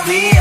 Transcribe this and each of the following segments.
Be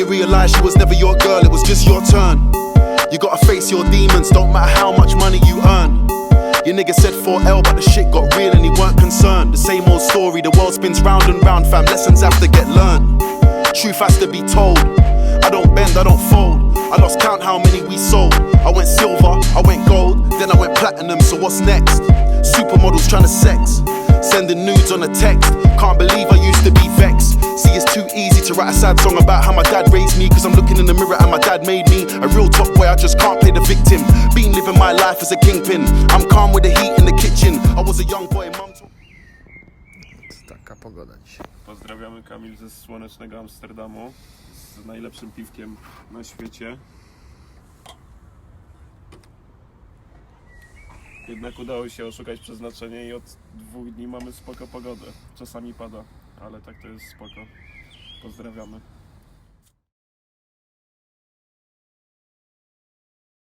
you realise she was never your girl, it was just your turn. You gotta face your demons, don't matter how much money you earn. Your nigga said 4L, but the shit got real and he weren't concerned. The same old story, the world spins round and round, fam, lessons have to get learned. Truth has to be told, I don't bend, I don't fold. I lost count how many we sold. I went silver, I went gold, then I went platinum, so what's next? Supermodels trying to sex, sending nudes on a text. Can't believe I used to be vexed. See, it's too easy to write a sad song about how my dad raised me, cause I'm looking in the mirror and my dad made me a real top boy, I just can't play the victim. Been living my life as a kingpin, I'm calm with the heat in the kitchen. I was a young boy, mum told... Taka pogoda dzisiaj. Pozdrawiamy Kamil ze słonecznego Amsterdamu z najlepszym piwkiem na świecie. Jednak udało się oszukać przeznaczenie i od 2 dni mamy spoko pogodę. Czasami pada, ale tak to jest spoko. Pozdrawiamy.